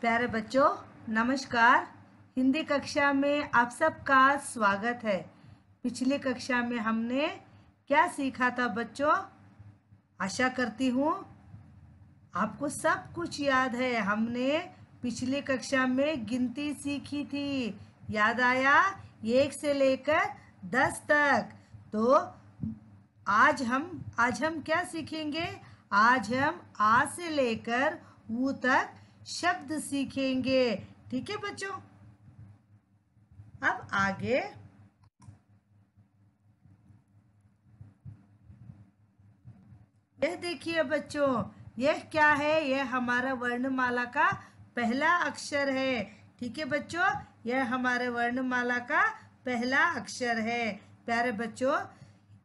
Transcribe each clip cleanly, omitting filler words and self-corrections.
प्यारे बच्चों, नमस्कार। हिंदी कक्षा में आप सबका स्वागत है। पिछली कक्षा में हमने क्या सीखा था बच्चों? आशा करती हूँ आपको सब कुछ याद है। हमने पिछली कक्षा में गिनती सीखी थी, याद आया? 1 से लेकर 10 तक। तो आज हम क्या सीखेंगे? आज हम आ से लेकर ऊ तक शब्द सीखेंगे। ठीक है बच्चों? अब आगे यह देखिए बच्चों, यह क्या है? यह हमारा वर्णमाला का पहला अक्षर है। ठीक है बच्चों, यह हमारे वर्णमाला का पहला अक्षर है। प्यारे बच्चों,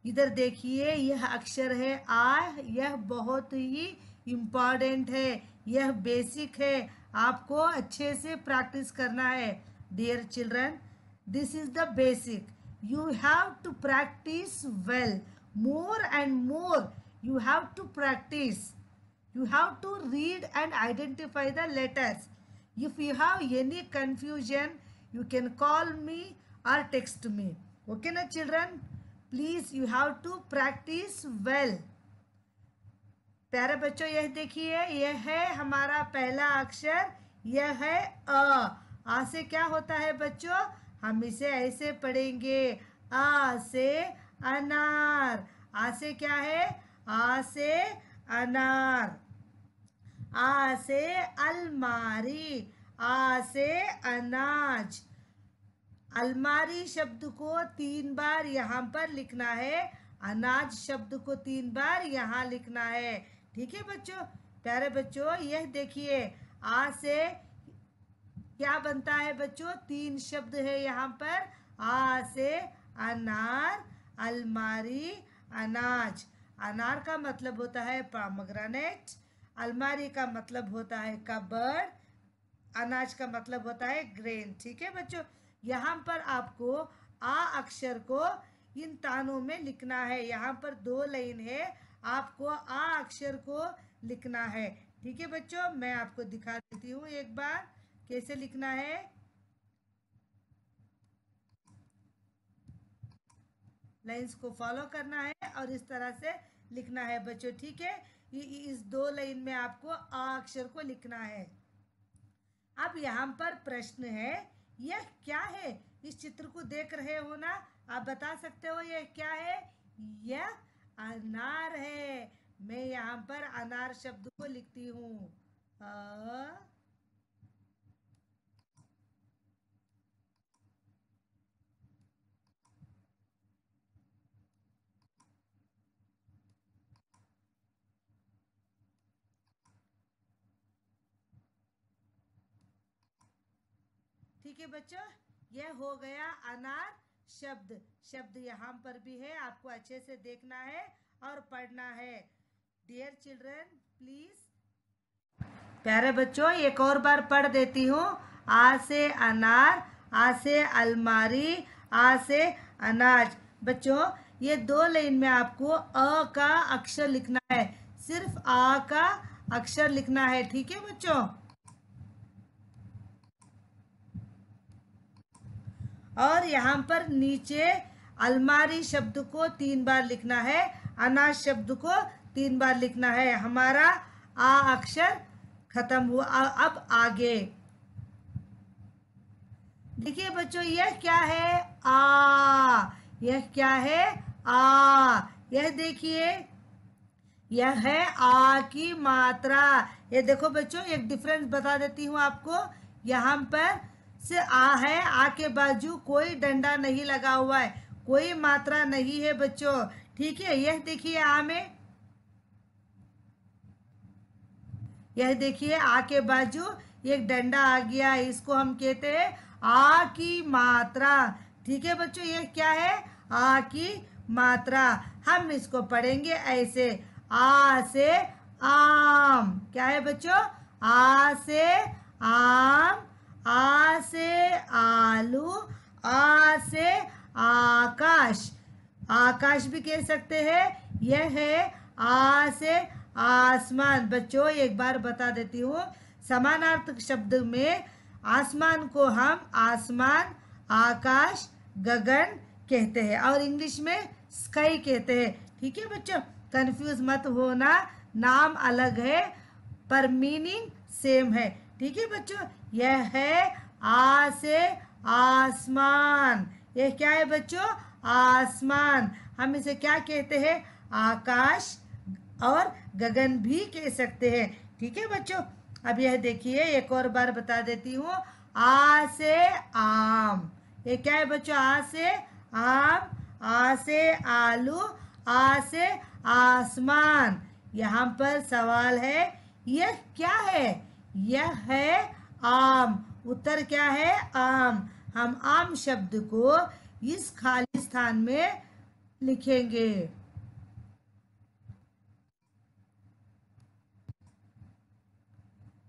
इधर देखिए, यह अक्षर है आ। यह बहुत ही इम्पॉर्टेंट है, यह बेसिक है। आपको अच्छे से प्रैक्टिस करना है। Dear children, this is the basic. You have to practice well, more and more you have to practice. You have to read and identify the letters. If you have any confusion, you can call me or text me. Okay na children? Please, you have to practice well. प्यारे बच्चों, यह देखिए, यह है हमारा पहला अक्षर, यह है अ। आ से क्या होता है बच्चों? हम इसे ऐसे पढ़ेंगे, आ से अनार। आ से क्या है? आ से अनार। आ से अलमारी। आ से अनाज। अलमारी शब्द को 3 बार यहाँ पर लिखना है, अनाज शब्द को 3 बार यहाँ लिखना है। ठीक है बच्चों? प्यारे बच्चों, यह देखिए, आ से क्या बनता है बच्चों? 3 शब्द है यहाँ पर। आ से अनार, अलमारी, अनाज। अनार का मतलब होता है पोमेग्रेनेट, अलमारी का मतलब होता है कबर्ड, अनाज का मतलब होता है ग्रेन। ठीक है बच्चों? यहाँ पर आपको आ अक्षर को इन तानों में लिखना है। यहाँ पर 2 लाइन है, आपको आ अक्षर को लिखना है। ठीक है बच्चों? मैं आपको दिखा देती हूँ एक बार कैसे लिखना है। लाइंस को फॉलो करना है और इस तरह से लिखना है बच्चों। ठीक है? इस 2 लाइन में आपको आ अक्षर को लिखना है। अब यहाँ पर प्रश्न है, यह क्या है? इस चित्र को देख रहे हो ना? आप बता सकते हो यह क्या है? यह अनार है। मैं यहाँ पर अनार शब्द को लिखती हूँ। ठीक है बच्चों, यह हो गया अनार शब्द। शब्द यहाँ पर भी है, आपको अच्छे से देखना है और पढ़ना है। Dear children, please. प्यारे बच्चों, एक और बार पढ़ देती हूँ। आ से अनार, आ से अलमारी, आ से अनाज। बच्चों, ये 2 लाइन में आपको अ का अक्षर लिखना है, सिर्फ आ का अक्षर लिखना है। ठीक है बच्चों? और यहाँ पर नीचे अलमारी शब्द को 3 बार लिखना है, अनाज शब्द को 3 बार लिखना है। हमारा आ अक्षर खत्म हुआ। अब आगे देखिए बच्चों, यह क्या है? आ। यह क्या है? आ। यह देखिए, यह है आ की मात्रा। ये देखो बच्चों, एक डिफरेंस बता देती हूँ आपको। यहाँ पर से आ है, आ के बाजू कोई डंडा नहीं लगा हुआ है, कोई मात्रा नहीं है बच्चों। ठीक है? यह देखिए, आ में यह देखिए, आ के बाजू एक डंडा आ गया है, इसको हम कहते हैं आ की मात्रा। ठीक है बच्चों? यह क्या है? आ की मात्रा। हम इसको पढ़ेंगे ऐसे, आ से आम। क्या है बच्चों? आ से आम, आ से आलू, आ से आकाश। आकाश भी कह सकते हैं। यह है आ से आसमान। बच्चों, एक बार बता देती हूँ, समानार्थक शब्द में आसमान को हम आसमान, आकाश, गगन कहते हैं और इंग्लिश में स्काई कहते हैं। ठीक है बच्चों, कंफ्यूज मत होना, नाम अलग है पर मीनिंग सेम है। ठीक है बच्चों, यह है आ से आसमान। यह क्या है बच्चों? आसमान। हम इसे क्या कहते हैं? आकाश और गगन भी कह सकते हैं। ठीक है बच्चों, अब यह देखिए, एक और बार बता देती हूँ। आ से आम, ये क्या है बच्चों? आ से आम, आ से आलू, आ से आसमान। यहाँ पर सवाल है, यह क्या है? यह है आम। उत्तर क्या है? आम। हम आम शब्द को इस खाली स्थान में लिखेंगे।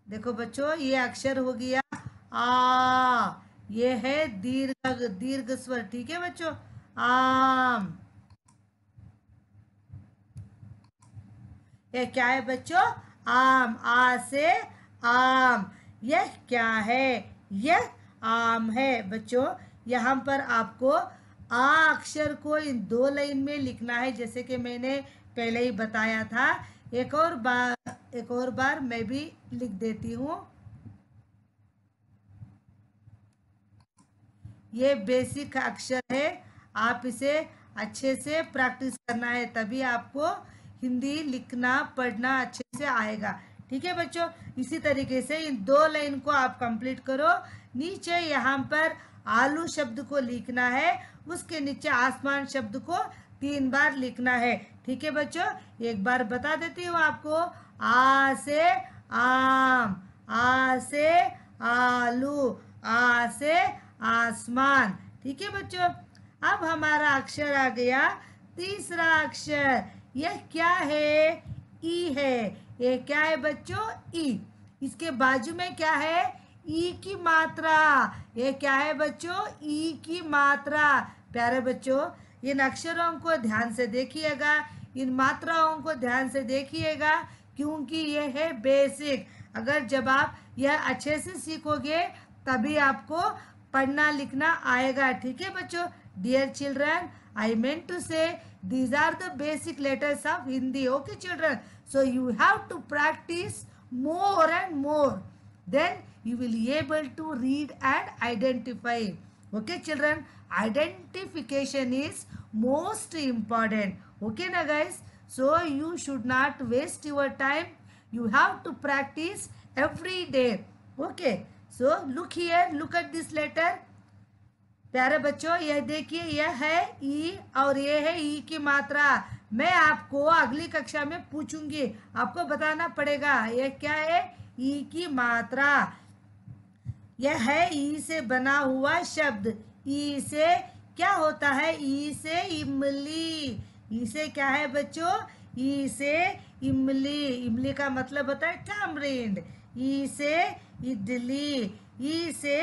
देखो बच्चों, ये अक्षर हो गया आ, ये है दीर्घ दीर्घ स्वर। ठीक है बच्चों, आम। ये क्या है बच्चों? आम। आ से आम। यह क्या है? यह आम है बच्चों। यहाँ पर आपको आ अक्षर को इन 2 लाइन में लिखना है, जैसे कि मैंने पहले ही बताया था। एक और बार मैं भी लिख देती हूँ। ये बेसिक अक्षर है, आप इसे अच्छे से प्रैक्टिस करना है, तभी आपको हिंदी लिखना पढ़ना अच्छे से आएगा। ठीक है बच्चों, इसी तरीके से इन 2 लाइन को आप कंप्लीट करो। नीचे यहाँ पर आलू शब्द को लिखना है, उसके नीचे आसमान शब्द को 3 बार लिखना है। ठीक है बच्चों, एक बार बता देती हूँ आपको। आ से आम, आ से आलू, आ से आसमान। ठीक है बच्चों, अब हमारा अक्षर आ गया तीसरा अक्षर। यह क्या है? ई है। ये क्या है बच्चों? ई। इसके बाजू में क्या है? ई की मात्रा। ये क्या है बच्चों? ई की मात्रा। प्यारे बच्चों, इन अक्षरों को ध्यान से देखिएगा, इन मात्राओं को ध्यान से देखिएगा, क्योंकि ये है बेसिक। अगर जब आप यह अच्छे से सीखोगे तभी आपको पढ़ना लिखना आएगा। ठीक है बच्चों, dear children, I meant to say these are the basic letters of Hindi. Okay children, so you have to practice more and more, then you will be able to read and identify. Okay children, identification is most important. Okay na guys, so you should not waste your time, you have to practice every day. Okay, so look here, look at this letter. प्यारे बच्चों, यह देखिए, यह है ई और यह है ई की मात्रा। मैं आपको अगली कक्षा में पूछूंगी, आपको बताना पड़ेगा यह क्या है? ई की मात्रा। यह है ई से बना हुआ शब्द। ई से क्या होता है? ई से इमली। ई से क्या है बच्चों? ई से इमली। इमली का मतलब होता है टैमरिंड। ई से इडली। ई से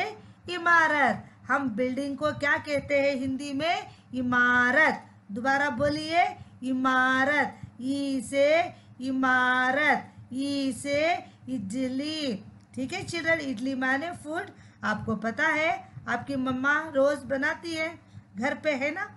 इमारत। हम बिल्डिंग को क्या कहते हैं हिंदी में? इमारत। दोबारा बोलिए, इमारत। ई से इमारत। ई से इडली। ठीक है चिल्ड्रन, इडली माने फूड। आपको पता है, आपकी मम्मा रोज बनाती है घर पे, है ना?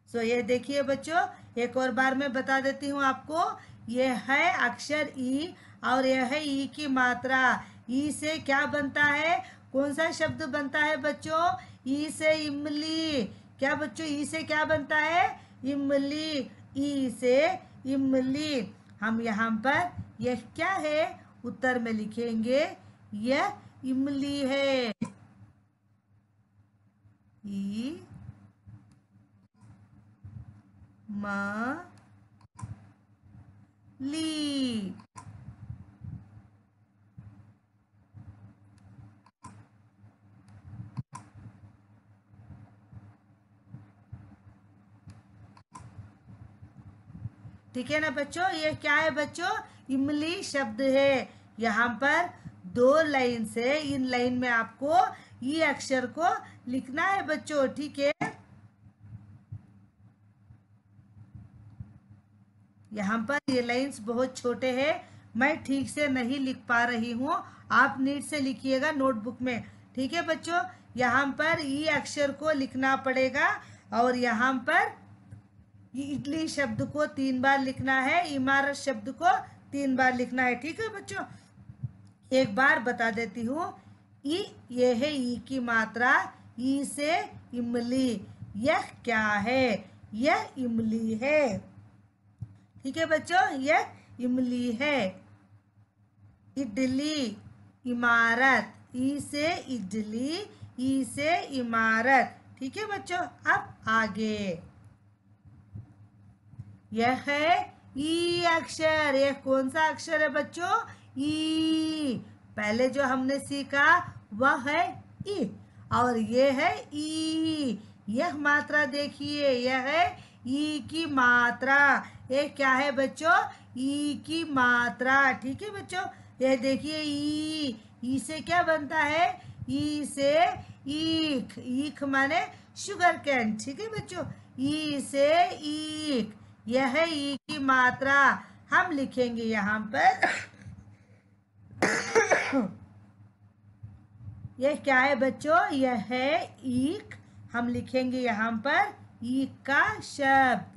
सो ये देखिए बच्चों, एक और बार मैं बता देती हूँ आपको। ये है अक्षर ई और यह है ई की मात्रा। ई से क्या बनता है? कौन सा शब्द बनता है बच्चों? ई से इमली। क्या बच्चों, ई से क्या बनता है? इमली। ई से इमली। हम यहाँ पर यह क्या है उत्तर में लिखेंगे, यह इमली है। ई म ली। ठीक है ना बच्चों, ये क्या है बच्चों? इमली शब्द है। यहाँ पर 2 लाइन से इन लाइन में आपको ये अक्षर को लिखना है बच्चों। ठीक है, यहाँ पर ये लाइंस बहुत छोटे हैं, मैं ठीक से नहीं लिख पा रही हूँ, आप नीट से लिखिएगा नोटबुक में। ठीक है बच्चों, यहाँ पर ई अक्षर को लिखना पड़ेगा और यहाँ पर इडली शब्द को 3 बार लिखना है, इमारत शब्द को 3 बार लिखना है। ठीक है बच्चों, एक बार बता देती हूँ। ई, ये है ई की मात्रा, ई से इमली। यह क्या है? यह इमली है। ठीक है बच्चों, यह इमली है। इडली, इमारत, ई से इडली, ई से इमारत। ठीक है बच्चों, अब आगे यह है ई अक्षर। यह कौन सा अक्षर है बच्चों? ई। पहले जो हमने सीखा वह है ई, और ये है ई। यह मात्रा देखिए, यह है ई की मात्रा। ये क्या है बच्चों? ई की मात्रा। ठीक है बच्चों, यह देखिए ई से क्या बनता है? ई से ईख। ईख माने शुगर कैन। ठीक है बच्चों, ई से ईख। यह है ई की मात्रा। हम लिखेंगे यहाँ पर यह क्या है बच्चों? यह है ईख। हम लिखेंगे यहाँ पर ईख का शब्द।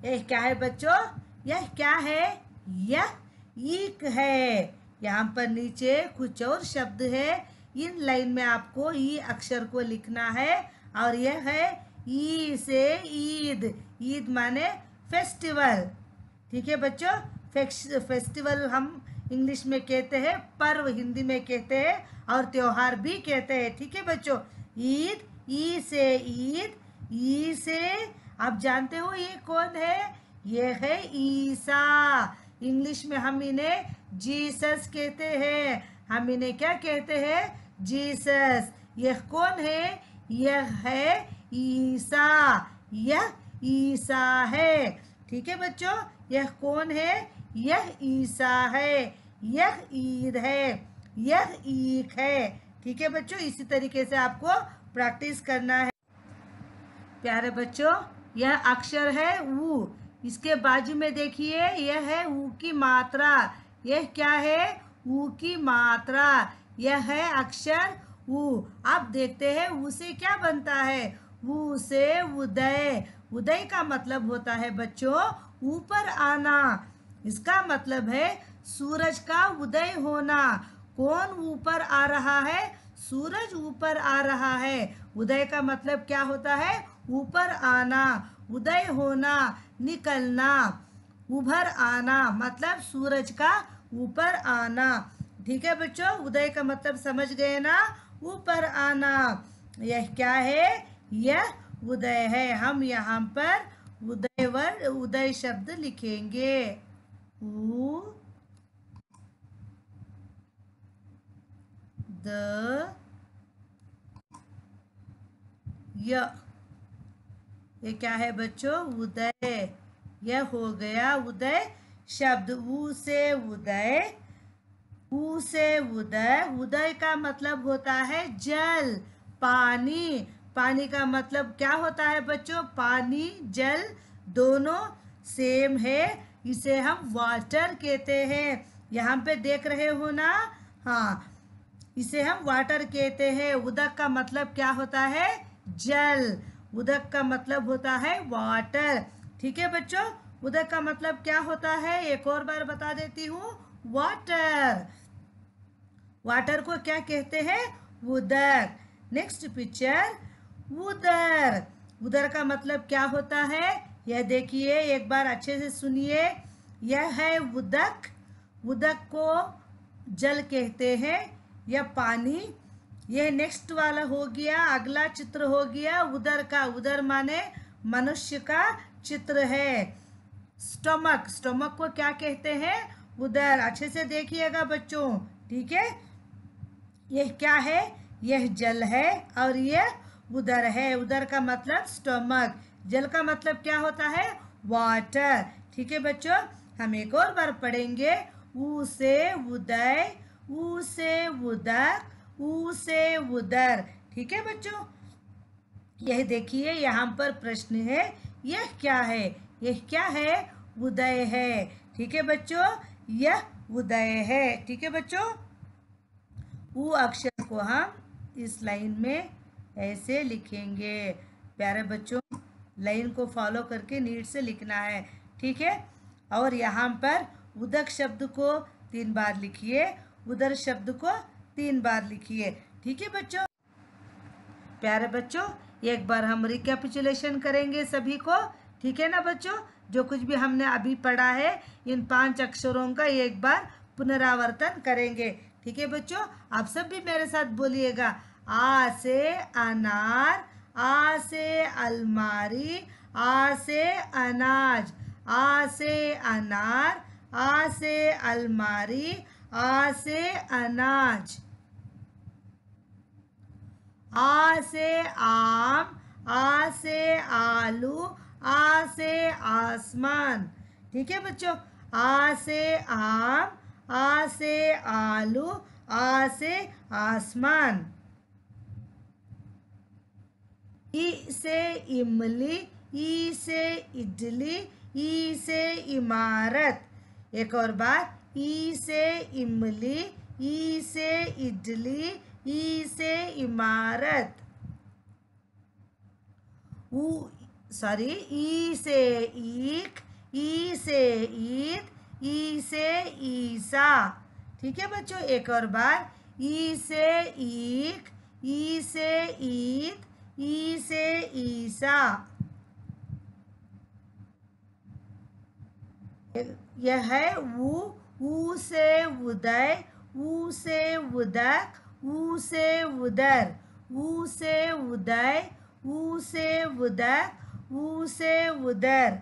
यह क्या है बच्चों? यह क्या है? यह ईक है। यहाँ पर नीचे कुछ और शब्द है, इन लाइन में आपको ई अक्षर को लिखना है। और यह है ई से ईद। ईद माने फेस्टिवल। ठीक है बच्चों, फेस्टिवल हम इंग्लिश में कहते हैं, पर्व हिंदी में कहते हैं, और त्योहार भी कहते हैं। ठीक है बच्चों, ईद, ई से ईद, ई से, आप जानते हो ये कौन है? ये है ईसा। इंग्लिश में हम इन्हें जीसस कहते हैं। हम इन्हें क्या कहते हैं? जीसस। यह कौन है? यह है ईसा। यह ईसा है। ठीक है बच्चों, यह कौन है? यह ईसा है। यह ईद है। यह ईख है। ठीक है बच्चों, इसी तरीके से आपको प्रैक्टिस करना है। प्यारे बच्चों, यह अक्षर है ऊ। इसके बाजू में देखिए, यह है ऊ की मात्रा। यह क्या है? ऊ की मात्रा। यह है अक्षर ऊ। अब देखते हैं ऊ से क्या बनता है। ऊ से उदय। उदय का मतलब होता है बच्चों ऊपर आना। इसका मतलब है सूरज का उदय होना। कौन ऊपर आ रहा है? सूरज ऊपर आ रहा है। उदय का मतलब क्या होता है? ऊपर आना, उदय होना, निकलना। उभर आना मतलब सूरज का ऊपर आना। ठीक है बच्चों, उदय का मतलब समझ गए ना? ऊपर आना। यह क्या है? यह उदय है। हम यहाँ पर उदय शब्द लिखेंगे। उ द य। ये क्या है बच्चों? उदय। यह हो गया उदय शब्द। ऊ से उदय, ऊ से उदय। उदय का मतलब होता है जल, पानी। पानी का मतलब क्या होता है बच्चों? पानी, जल दोनों सेम है। इसे हम वाटर कहते हैं। यहाँ पे देख रहे हो ना? हाँ, इसे हम वाटर कहते हैं। उदक का मतलब क्या होता है? जल। उदक का मतलब होता है वाटर। ठीक है बच्चों, उदक का मतलब क्या होता है? एक और बार बता देती हूँ, वाटर। वाटर को क्या कहते हैं? उदक। नेक्स्ट पिक्चर, उदर। उदर का मतलब क्या होता है? यह देखिए, एक बार अच्छे से सुनिए। यह है उदक। उदक को जल कहते हैं या पानी। यह नेक्स्ट वाला हो गया, अगला चित्र हो गया उदर का। उदर माने मनुष्य का चित्र है। स्टमक, स्टमक को क्या कहते हैं? उदर। अच्छे से देखिएगा बच्चों। ठीक है, यह क्या है? यह जल है और यह उदर है। उदर का मतलब स्टमक। जल का मतलब क्या होता है? वाटर। ठीक है बच्चों, हम एक और बार पढ़ेंगे। ऊ से उदय, ऊ से उदक, ऊ से उदर। ठीक है बच्चों, यह देखिए यहाँ पर प्रश्न है, यह क्या है? यह क्या है? उदय है। ठीक है बच्चों, यह उदय है। ठीक है बच्चों, ऊ अक्षर को हम इस लाइन में ऐसे लिखेंगे। प्यारे बच्चों, लाइन को फॉलो करके नीट से लिखना है। ठीक है, और यहाँ पर उदक शब्द को 3 बार लिखिए, उदर शब्द को 3 बार लिखिए। ठीक है बच्चों, प्यारे बच्चों, एक बार हम रिकैपिचुलेशन करेंगे सभी को। ठीक है ना बच्चों, जो कुछ भी हमने अभी पढ़ा है इन 5 अक्षरों का एक बार पुनरावर्तन करेंगे। ठीक है बच्चों, आप सब भी मेरे साथ बोलिएगा। आ से अनार, आ से अलमारी, आ से अनाज, आ से अनार, आ से अलमारी, आ से अनाज। आ से आम, आ से आलू, आ से आसमान। ठीक है बच्चों, आ से आम, आ से आलू, आ से आसमान। ई से इमली, ई से इडली, ई से इमारत। एक और बार, ई से इमली, ई से इडली, ई से इमारत। ई से ईख, ई से ईद, ई से ईसा। ठीक है बच्चों, एक और बार, ई से ईख, ई से ईद, ई से ईसा। यह है ऊ से उदय, ऊ से उदक, ऊ से उदर, ऊ से उदय, ऊ से उदक, ऊ से उदर।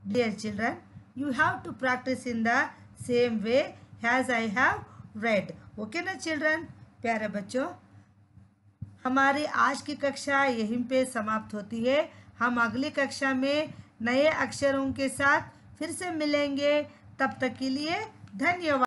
Dear children, you have to practice in the same way as I have read. Okay ना children? प्यारे बच्चों, हमारी आज की कक्षा यहीं पे समाप्त होती है। हम अगली कक्षा में नए अक्षरों के साथ फिर से मिलेंगे। तब तक के लिए धन्यवाद।